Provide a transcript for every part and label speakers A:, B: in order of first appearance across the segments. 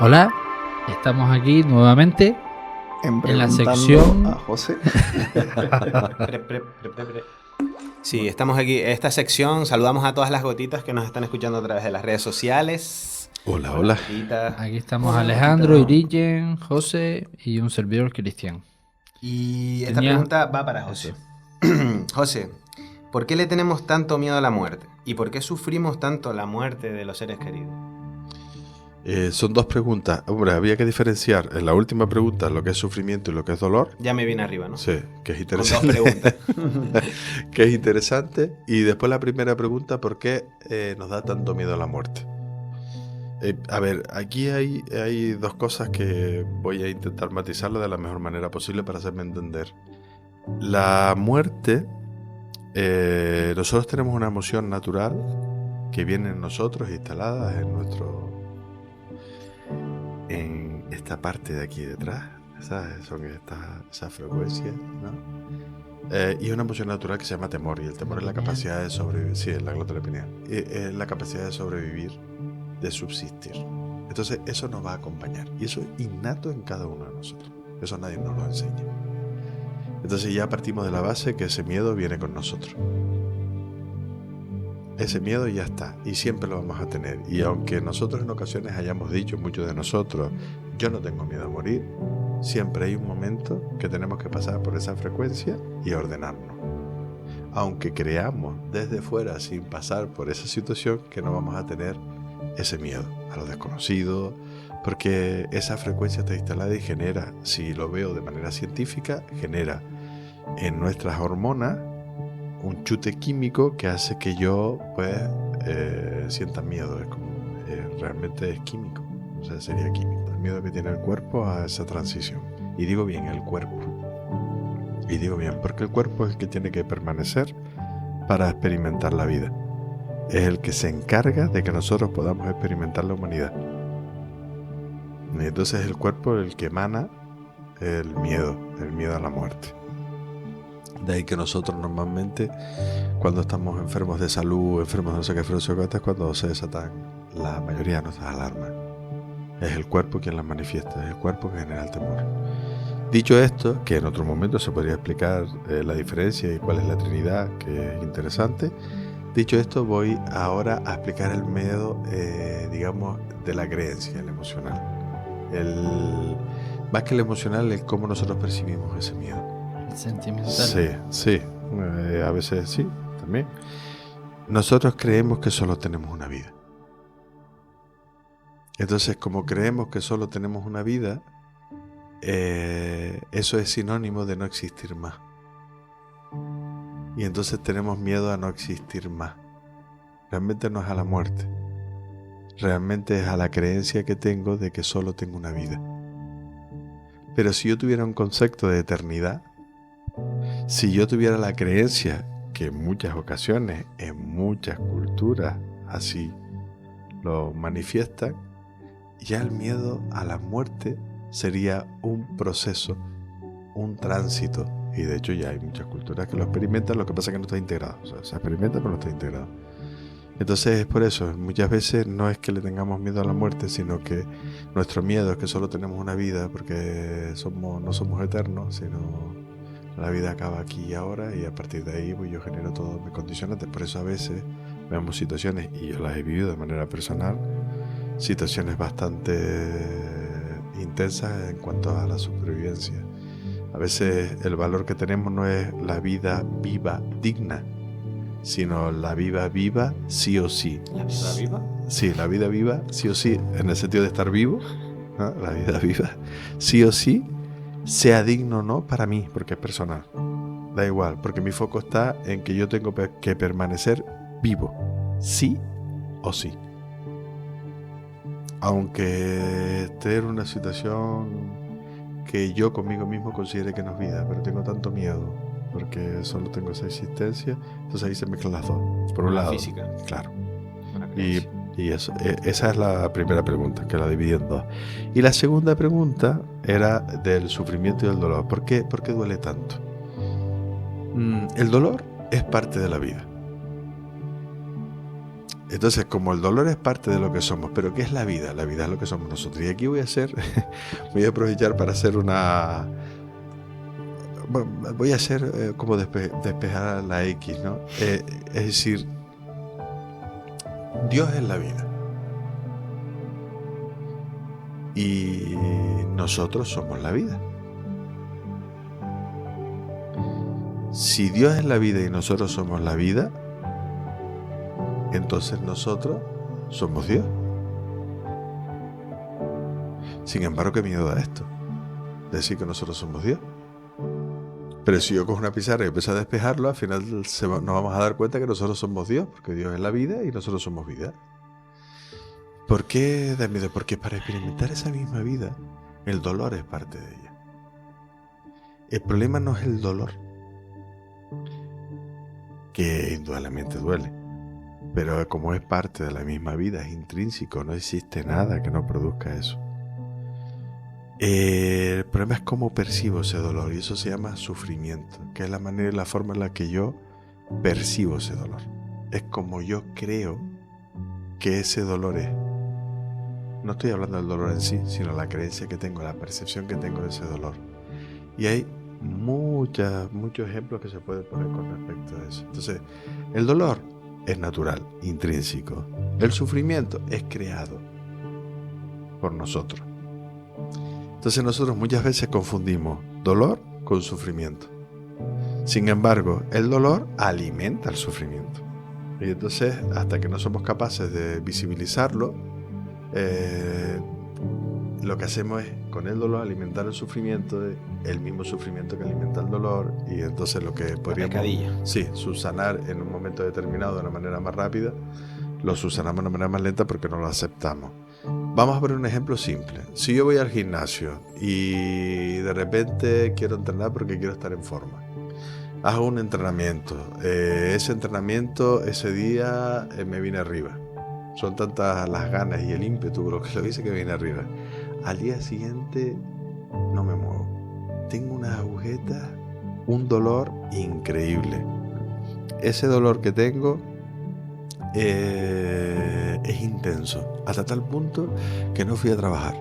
A: Hola, estamos aquí nuevamente en la sección
B: a José.
C: Sí, estamos aquí. Esta sección saludamos a todas las gotitas que nos están escuchando a través de las redes sociales.
B: Hola, hola.
C: Gotita.
A: Aquí estamos
B: Hola,
A: Alejandro,
B: Gotita.
A: Irigen, José y un servidor Cristian.
C: Y esta
A: Tenía-
C: pregunta va para José. José, ¿por qué le tenemos tanto miedo a la muerte? ¿Y por qué sufrimos tanto la muerte de los seres queridos?
B: Son dos preguntas. Hombre, había que diferenciar en la última pregunta lo que es sufrimiento y lo que es dolor.
C: Ya me viene arriba, ¿no?
B: Sí, que es
C: Con dos
B: interesante.
C: preguntas.
B: Que es interesante. Y después la primera pregunta, ¿por qué nos da tanto miedo a la muerte? A ver, aquí hay dos cosas que voy a intentar matizarlo de la mejor manera posible para hacerme entender. La muerte, nosotros tenemos una emoción natural que viene en nosotros, instalada en esta parte de aquí detrás, ¿sabes? Son esas frecuencias, ¿no? Y es una emoción natural que se llama temor, y el temor es la capacidad de sobrevivir, sí, es la glotola pineal, es la capacidad de sobrevivir, de subsistir. Entonces eso nos va a acompañar, y eso es innato en cada uno de nosotros, eso nadie nos lo enseña. Entonces ya partimos de la base que ese miedo viene con nosotros. Ese miedo ya está, y siempre lo vamos a tener. Y aunque nosotros en ocasiones hayamos dicho, muchos de nosotros, yo no tengo miedo a morir, siempre hay un momento que tenemos que pasar por esa frecuencia y ordenarnos. Aunque creamos desde fuera, sin pasar por esa situación, que no vamos a tener ese miedo a lo desconocido, porque esa frecuencia está instalada y genera, si lo veo de manera científica, genera en nuestras hormonas un chute químico que hace que yo pues sienta miedo. Es como, realmente es químico, o sea, sería químico el miedo que tiene el cuerpo a esa transición. Y digo bien el cuerpo, y digo bien porque el cuerpo es el que tiene que permanecer para experimentar la vida, es el que se encarga de que nosotros podamos experimentar la humanidad. Y entonces es el cuerpo el que emana el miedo a la muerte. De ahí que nosotros normalmente, cuando estamos enfermos de salud, enfermos de no sé qué, es cuando se desatan la mayoría de nuestras alarmas. Es el cuerpo quien las manifiesta, es el cuerpo que genera el temor. Dicho esto, que en otro momento se podría explicar la diferencia y cuál es la Trinidad, que es interesante. Dicho esto, voy ahora a explicar el miedo, digamos, de la creencia, el emocional. Más que el emocional, el cómo nosotros percibimos ese miedo.
A: Sentimental.
B: Sí, a veces sí, también. Nosotros creemos que solo tenemos una vida. Entonces, como creemos que solo tenemos una vida, eso es sinónimo de no existir más. Y entonces tenemos miedo a no existir más. Realmente no es a la muerte. Realmente es a la creencia que tengo de que solo tengo una vida. Pero si yo tuviera un concepto de eternidad, si yo tuviera la creencia, que en muchas ocasiones, en muchas culturas así lo manifiestan, ya el miedo a la muerte sería un proceso, un tránsito. Y de hecho ya hay muchas culturas que lo experimentan, lo que pasa es que no está integrado. O sea, se experimenta pero no está integrado. Entonces es por eso, muchas veces no es que le tengamos miedo a la muerte, sino que nuestro miedo es que solo tenemos una vida, porque no somos eternos, sino la vida acaba aquí y ahora, y a partir de ahí pues yo genero todos mis condicionantes. Por eso a veces vemos situaciones, y yo las he vivido de manera personal, situaciones bastante intensas en cuanto a la supervivencia. A veces el valor que tenemos no es la vida viva, digna, sino la vida viva sí o sí.
C: ¿La vida viva?
B: Sí, la vida viva sí o sí, en el sentido de estar vivo, ¿no? La vida viva sí o sí, sea digno o no para mí, porque es personal. Da igual, porque mi foco está en que yo tengo que permanecer vivo, sí o sí. Aunque esté en una situación que yo conmigo mismo considere que no es vida, pero tengo tanto miedo porque solo tengo esa existencia, entonces ahí se mezclan las dos. Por un lado,
C: física.
B: Claro.
C: Una
B: Y
C: creencia.
B: eso, esa es la primera pregunta, que la dividí en dos. Y la segunda pregunta era del sufrimiento y del dolor. ¿Por qué duele tanto? El dolor es parte de la vida. Entonces, como el dolor es parte de lo que somos, pero ¿qué es la vida? La vida es lo que somos nosotros. Y aquí voy a aprovechar para hacer voy a hacer como despejar la X, ¿no? Es decir, Dios es la vida. Y nosotros somos la vida. Si Dios es la vida y nosotros somos la vida, entonces nosotros somos Dios. Sin embargo, qué miedo da esto, decir que nosotros somos Dios. Pero si yo cojo una pizarra y empiezo a despejarlo, al final nos vamos a dar cuenta que nosotros somos Dios, porque Dios es la vida y nosotros somos vida. ¿Por qué da miedo? Porque para experimentar esa misma vida, el dolor es parte de ella. El problema no es el dolor, que indudablemente duele, pero como es parte de la misma vida, es intrínseco, no existe nada que no produzca eso. El problema es cómo percibo ese dolor, y eso se llama sufrimiento, que es la manera y la forma en la que yo percibo ese dolor. Es como yo creo que ese dolor es. No estoy hablando del dolor en sí, sino la creencia que tengo, la percepción que tengo de ese dolor. Y hay muchos ejemplos que se pueden poner con respecto a eso. Entonces, el dolor es natural, intrínseco. El sufrimiento es creado por nosotros. Entonces nosotros muchas veces confundimos dolor con sufrimiento. Sin embargo, el dolor alimenta el sufrimiento. Y entonces, hasta que no somos capaces de visibilizarlo, lo que hacemos es, con el dolor, alimentar el sufrimiento, el mismo sufrimiento que alimenta el dolor, y entonces lo que podríamos subsanar en un momento determinado de una manera más rápida, lo subsanamos de una manera más lenta porque no lo aceptamos. Vamos a poner un ejemplo simple. Si yo voy al gimnasio y de repente quiero entrenar porque quiero estar en forma, hago un entrenamiento. Ese entrenamiento, ese día me viene arriba. Son tantas las ganas y el ímpetu lo que lo dice que me viene arriba. Al día siguiente no me muevo. Tengo unas agujetas, un dolor increíble. Ese dolor que tengo es intenso, hasta tal punto que no fui a trabajar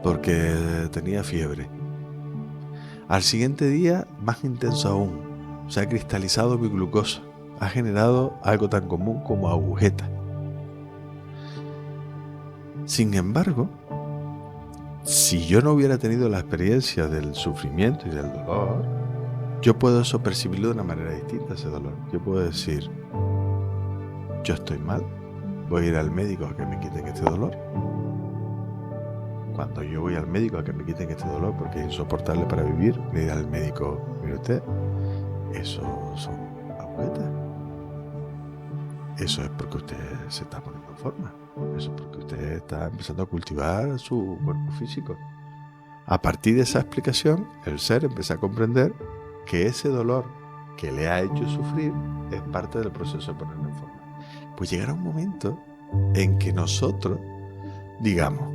B: porque tenía fiebre. Al siguiente día, más intenso aún, se ha cristalizado mi glucosa, ha generado algo tan común como agujetas. Sin embargo, si yo no hubiera tenido la experiencia del sufrimiento y del dolor, yo puedo eso percibirlo de una manera distinta, ese dolor. Yo puedo decir, yo estoy mal, voy a ir al médico a que me quiten este dolor. Cuando yo voy al médico a que me quiten este dolor porque es insoportable para vivir, me dirá el médico, mire usted, eso son agujetas. Eso es porque usted se está poniendo en forma. Eso es porque usted está empezando a cultivar su cuerpo físico. A partir de esa explicación, el ser empieza a comprender que ese dolor que le ha hecho sufrir es parte del proceso de ponerlo en forma. Pues llegará un momento en que nosotros digamos,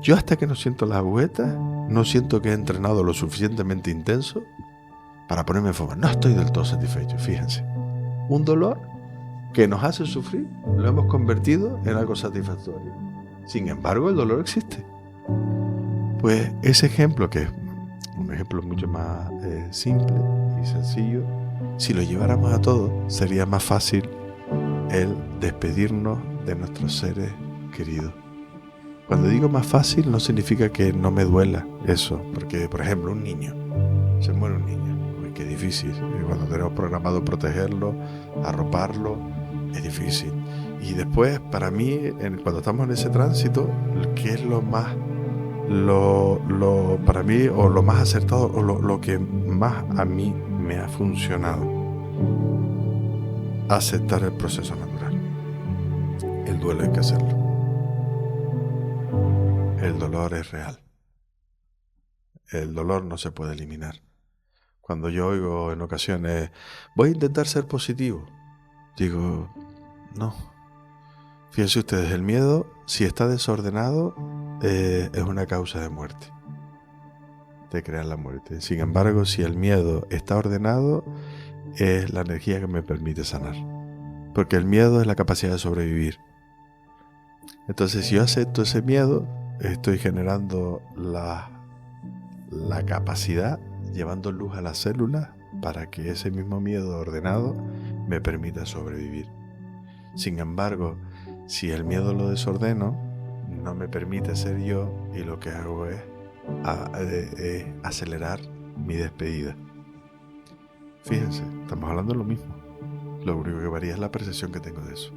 B: yo hasta que no siento las agujetas, no siento que he entrenado lo suficientemente intenso para ponerme en forma. No estoy del todo satisfecho, fíjense. Un dolor que nos hace sufrir, lo hemos convertido en algo satisfactorio. Sin embargo, el dolor existe. Pues ese ejemplo, que es un ejemplo mucho más simple y sencillo, si lo lleváramos a todo, sería más fácil el despedirnos de nuestros seres queridos. Cuando digo más fácil, no significa que no me duela eso, porque, por ejemplo, un niño, se muere un niño, uy, qué difícil. Cuando tenemos programado protegerlo, arroparlo, es difícil. Y después, para mí, cuando estamos en ese tránsito, ¿qué es lo más, para mí, o lo más acertado, o lo que más a mí me ha funcionado? Aceptar el proceso natural. El duelo hay que hacerlo. El dolor es real. El dolor no se puede eliminar. Cuando yo oigo en ocasiones, voy a intentar ser positivo, digo, no. Fíjense ustedes, el miedo, si está desordenado, es una causa de muerte. Te crea la muerte. Sin embargo, si el miedo está ordenado, es la energía que me permite sanar. Porque el miedo es la capacidad de sobrevivir. Entonces, si yo acepto ese miedo, estoy generando la capacidad, llevando luz a las células para que ese mismo miedo ordenado me permita sobrevivir. Sin embargo, si el miedo lo desordeno, no me permite ser yo, y lo que hago es acelerar mi despedida. Fíjense, estamos hablando de lo mismo. Lo único que varía es la percepción que tengo de eso.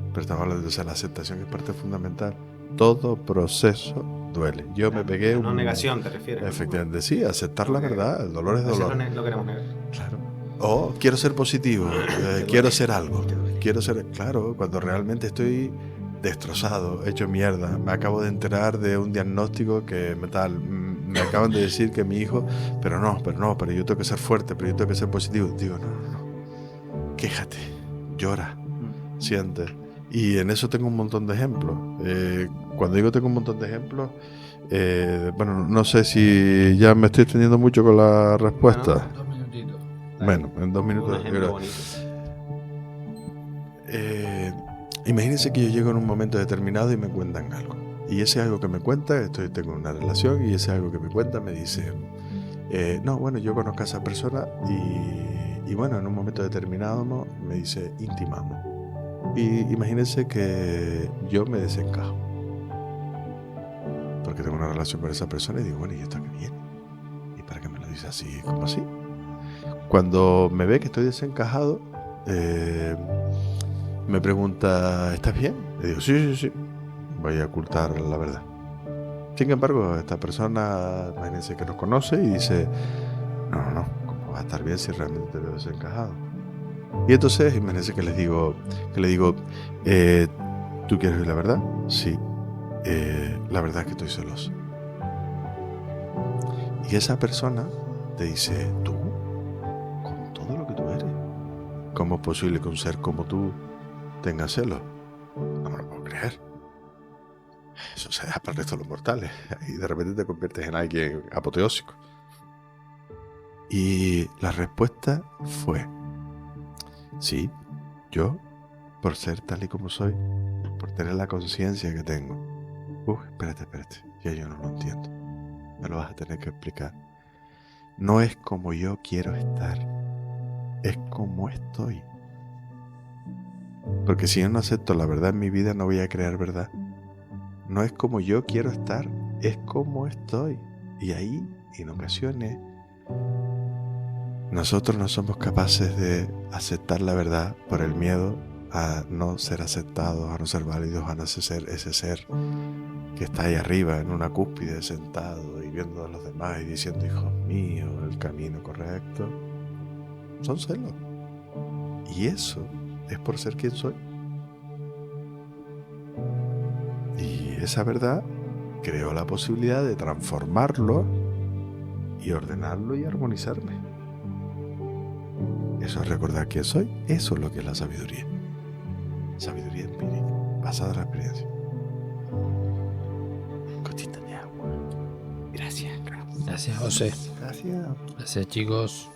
B: Pero estamos hablando de la aceptación, que es parte fundamental. Todo proceso duele. Yo me pegué
C: No negación, ¿te refieres?
B: Efectivamente, sí, aceptar la verdad. El dolor es dolor.
C: No queremos negar.
B: Claro. O quiero ser positivo, quiero ser algo. Quiero ser, claro, cuando realmente estoy destrozado, hecho mierda. Me acabo de enterar de un diagnóstico que me acaban de decir que mi hijo, pero yo tengo que ser fuerte, pero yo tengo que ser positivo. Digo, no. Quéjate, llora, siente. Y en eso tengo un montón de ejemplos. Cuando digo tengo un montón de ejemplos, bueno, no sé si ya me estoy extendiendo mucho con la respuesta.
A: Dos minutitos.
B: Bueno, en 2 minutos. Imagínense que yo llego en un momento determinado y me cuentan algo. Y ese algo que me cuenta, tengo una relación, y ese algo que me cuenta me dice, yo conozco a esa persona y bueno, en un momento determinado me dice, intimamos. Y imagínense que yo me desencajo. Porque tengo una relación con esa persona y digo, bueno, ¿y esto qué viene? ¿Y para qué me lo dice así? ¿Cómo así? Cuando me ve que estoy desencajado, me pregunta, ¿estás bien? Le digo, sí. Voy a ocultar la verdad. Sin embargo, esta persona, imagínense que nos conoce y dice, no, ¿cómo va a estar bien si realmente te veo desencajado? Y entonces, imagínense que le digo, ¿tú quieres oír la verdad? Sí. La verdad es que estoy celoso. Y esa persona te dice, ¿tú? ¿Con todo lo que tú eres? ¿Cómo es posible que un ser como tú tenga celos? No me lo puedo creer. Eso se deja para el resto de los mortales. Y de repente te conviertes en alguien apoteósico. Y la respuesta fue, sí, yo, por ser tal y como soy, por tener la conciencia que tengo. Espérate, ya yo no lo entiendo. Me lo vas a tener que explicar. No es como yo quiero estar, es como estoy. Porque si yo no acepto la verdad en mi vida, no voy a crear verdad. No es como yo quiero estar, es como estoy. Y ahí, en ocasiones, nosotros no somos capaces de aceptar la verdad por el miedo a no ser aceptados, a no ser válidos, a no ser ese ser que está ahí arriba en una cúspide sentado y viendo a los demás y diciendo, hijos míos, el camino correcto. Son celos. Y eso es por ser quien soy. Y esa verdad creó la posibilidad de transformarlo y ordenarlo y armonizarme. Eso es recordar quién soy. Eso es lo que es la sabiduría. Sabiduría empírica, basada en la experiencia. Gotita de agua. Gracias,
A: José.
B: Gracias.
A: Gracias, chicos.